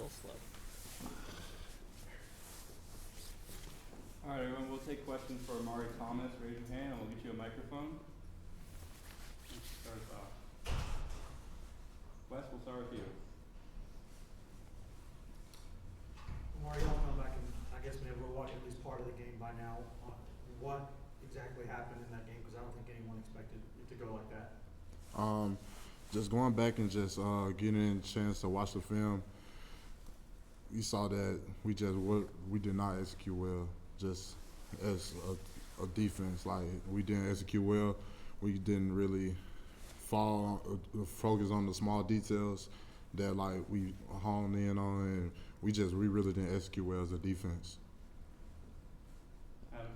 little slow. All right, everyone, we'll take questions for Omari Thomas. Raise your hand and we'll get you a microphone. Let's start us off. Wes, we'll start with you. Omari, y'all come back and I guess maybe we're watching at least part of the game by now. What exactly happened in that game? Because I don't think anyone expected it to go like that. Just going back and just getting a chance to watch the film, you saw that we did not execute well. Just as a defense, like we didn't execute well. We didn't really focus on the small details that like we honed in on, and we really didn't execute well as a defense. Adam.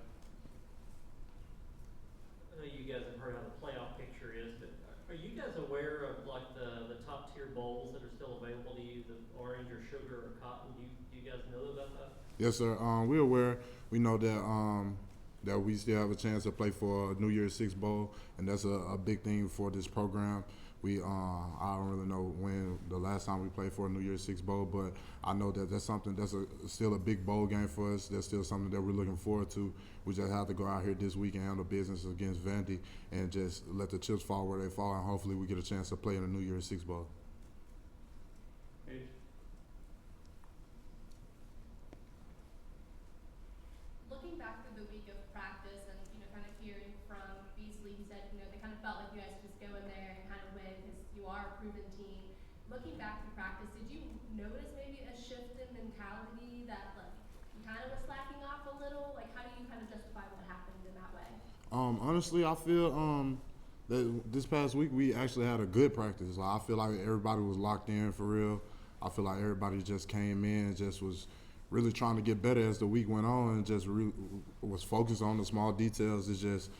I know you guys have heard how the playoff picture is, but are you guys aware of like the top tier bowls that are still available to you, the orange or sugar or cotton? Do you guys know about that? Yes, sir. We're aware. We know that we still have a chance to play for a New Year's Six bowl, and that's a big thing for this program. I don't really know when the last time we played for a New Year's Six bowl, but I know that that's something still a big bowl game for us. That's still something that we're looking forward to. We just have to go out here this week and handle business against Vandy and just let the chips fall where they fall, and hopefully we get a chance to play in a New Year's Six bowl. Paige. Looking back through the week of practice and, kind of hearing from Beasley, he said, they kind of felt like you guys could just go in there and kind of win because you are a proven team. Looking back through practice, did you notice maybe a shift in mentality that, like, you kind of were slacking off a little? Like, how do you kind of justify what happened in that way? Honestly, I feel that this past week we actually had a good practice. Like, I feel like everybody was locked in for real. I feel like everybody just came in and just was really trying to get better as the week went on, and just was focused on the small details. It's just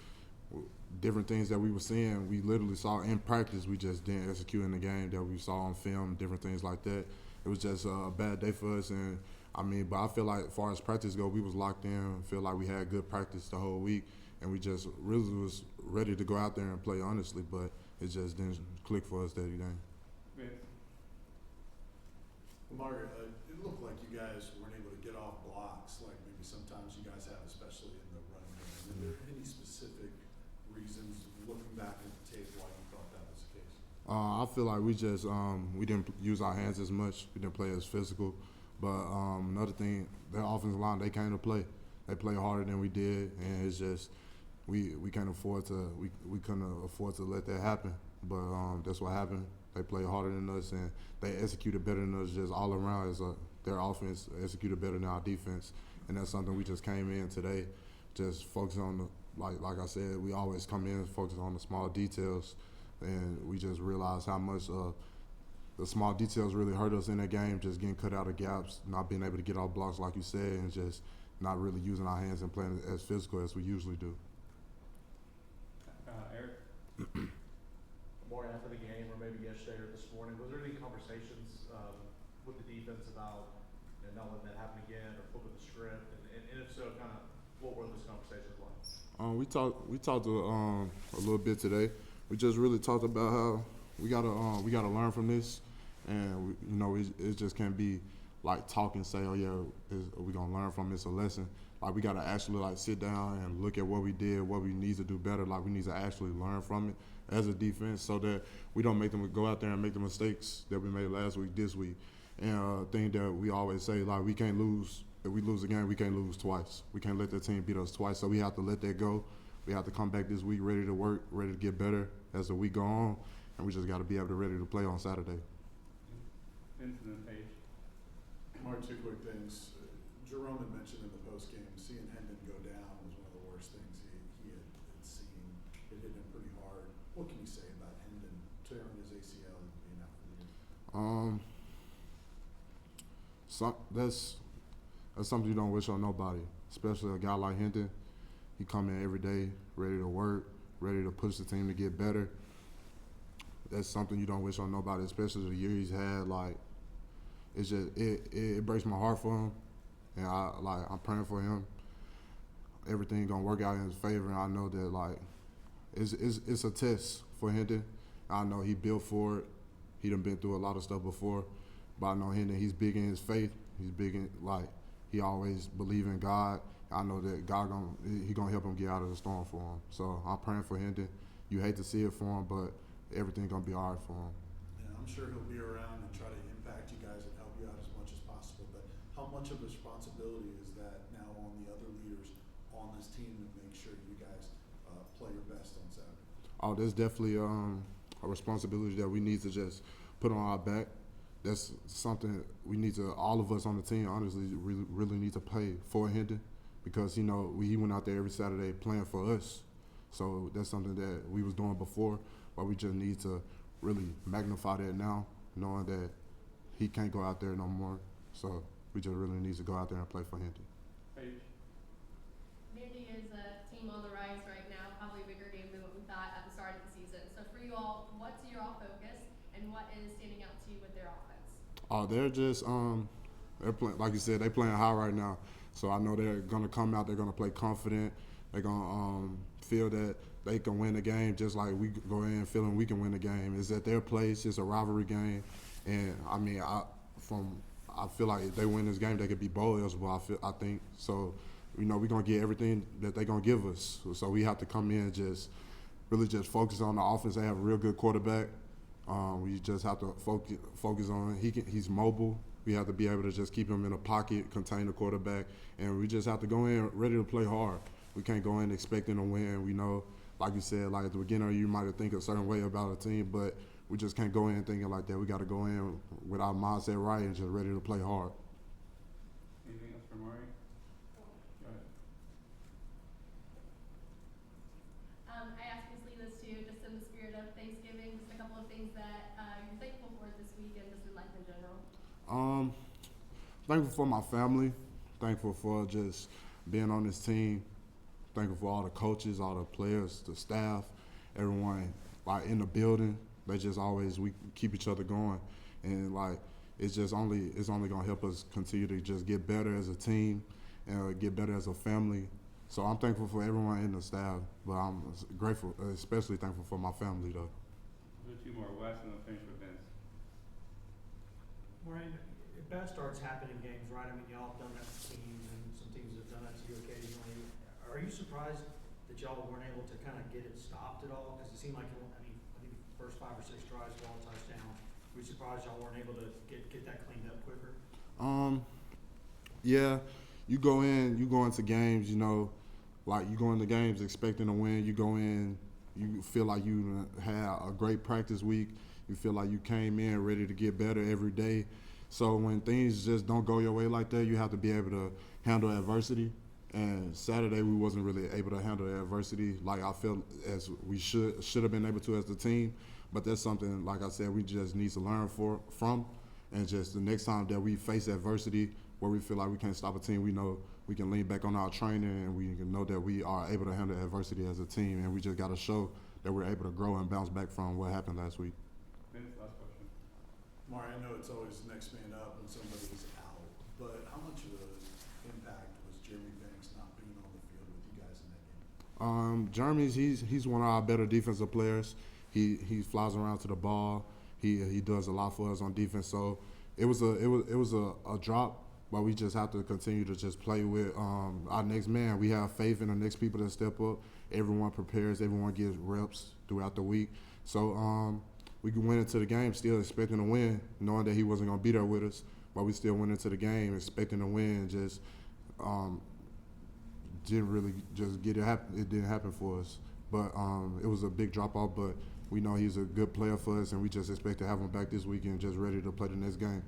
different things that we were seeing. We literally saw in practice. We just didn't execute in the game that we saw on film, different things like that. It was just a bad day for us, and but I feel like as far as practice go, we was locked in. I feel like we had good practice the whole week, and we just really was ready to go out there and play honestly, but it just didn't click for us that day. Vince. Omari, it looked like you guys weren't able to get off blocks like maybe sometimes you guys have, especially in the run game. Are there any specific reasons, looking back at the tape, why you thought that was the case? I feel like we didn't use our hands as much. We didn't play as physical. But another thing, their offensive line, they came to play. They play harder than we did, and it's just we couldn't afford to let that happen. But that's what happened. They played harder than us, and they executed better than us just all around. Their offense executed better than our defense, and that's something we just came in today, just focus on like I said, we always come in and focus on the small details, and we just realized how much the small details really hurt us in that game, just getting cut out of gaps, not being able to get off blocks like you said, and just not really using our hands and playing as physical as we usually do. Eric. Morning after the game, or maybe yesterday or this morning, was there any conversations with the defense about not letting that happen again, or flipping the script, and if so, kind of what were those conversations like? We talked a little bit today. We just really talked about how we gotta learn from this, and it just can't be like talk and say, oh yeah, we gonna learn from this a lesson. Like, we gotta actually like sit down and look at what we did, what we need to do better. Like, we need to actually learn from it as a defense, so that we don't make them go out there and make the mistakes that we made last week, this week. And thing that we always say, like, we can't lose. If we lose a game, we can't lose twice. We can't let the team beat us twice. So we have to let that go. We have to come back this week ready to work, ready to get better as the week go on, and we just got to be able to ready to play on Saturday. Vince and then Paige. Omari, two quick things. Jerome had mentioned in the post game, seeing Hendon go down was one of the worst things he had seen. It hit him pretty hard. What can you say about Hendon tearing his ACL and being out for the year? That's something you don't wish on nobody, especially a guy like Hendon. He come in every day ready to work, ready to push the team to get better. That's something you don't wish on nobody, especially the year he's had. Like, it's just it breaks my heart for him, and I'm praying for him. Everything gonna work out in his favor, and I know that like it's a test for Hendon. I know he built for it. He done been through a lot of stuff before, But I know Hendon, he's big in his faith. He's big in, like, he always believe in God. I know that God he gonna help him get out of the storm for him. So I'm praying for Hendon. You hate to see it for him, but everything's gonna be all right for him. Yeah, I'm sure he'll be around and try to impact you guys and help you out as much as possible. But how much of a responsibility is that now on the other leaders on this team to make sure you guys play your best on Saturday? Oh, there's definitely a responsibility that we need to just put on our back. That's something we need to, all of us on the team, honestly, really need to play for Hendon, because he went out there every Saturday playing for us. So that's something that we was doing before, but we just need to really magnify that now, knowing that he can't go out there no more. So we just really need to go out there and play for Hendon. Paige? Vandy is a team on the rise right now, probably a bigger game than what we thought at the start of the season. So for you all, what's your all focus and what is standing out to you with their offense? Oh, they're just they're playing, like you said, they playing high right now. So I know they're gonna come out. They're gonna play confident. They're gonna feel that they can win the game, just like we go in feeling we can win the game. It's at their place. It's a rivalry game, and I mean, I feel like if they win this game, they could be bowl eligible. I think so. You know, we're gonna get everything that they're gonna give us. So we have to come in and just really just focus on the offense. They have a real good quarterback. We just have to focus on he's mobile. We have to be able to just keep him in a pocket, contain the quarterback, and we just have to go in ready to play hard. We can't go in expecting to win. We know, like you said, like at the beginning, you might have think a certain way about a team, but we just can't go in thinking like that. We got to go in with our mindset right and just ready to play hard. Anything else for Mari? Go ahead. I asked Ms. Lee this too, just in the spirit of Thanksgiving, just a couple of things that you're thankful for this week and just in life in general. Thankful for my family. Thankful for just being on this team. Thankful for all the coaches, all the players, the staff, everyone like in the building. They just always, we keep each other going, and like it's only gonna help us continue to just get better as a team and get better as a family. So I'm thankful for everyone in the staff, but I'm grateful, especially thankful for my family though. We'll do two more, Wes, and then finish with Vince. Maureen, if bad starts happen in games, right? I mean, y'all have done that to teams, and some teams have done that to you occasionally. Are you surprised that y'all weren't able to kind of get it stopped at all? Because it seemed like, I think first 5 or 6 drives were all touchdowns. Were you surprised y'all weren't able to get that cleaned up quicker? Yeah, you go into games, you know, like you go into games expecting to win. You go in, you feel like you had a great practice week. You feel like you came in ready to get better every day. So when things just don't go your way like that, you have to be able to handle adversity. And Saturday we wasn't really able to handle the adversity like I feel as we should have been able to as the team. But that's something, like I said, we just need to learn from. And just the next time that we face adversity where we feel like we can't stop a team, we know we can lean back on our training and we can know that we are able to handle adversity as a team. And we just got to show that we're able to grow and bounce back from what happened last week. Vince, last question. Mari, I know it's always next man up when somebody's out, but how much of an impact was Jeremy Banks not being on the field with you guys in that game? Jeremy's he's one of our better defensive players. He flies around to the ball. He does a lot for us on defense. So it was a drop, but we just have to continue to just play with our next man. We have faith in the next people that step up. Everyone prepares. Everyone gives reps throughout the week. So we went into the game still expecting to win, knowing that he wasn't going to be there with us. But we still went into the game expecting to win. Just didn't really just get it happen. It didn't happen for us. But it was a big drop off. But we know he's a good player for us, and we just expect to have him back this weekend, just ready to play the next game.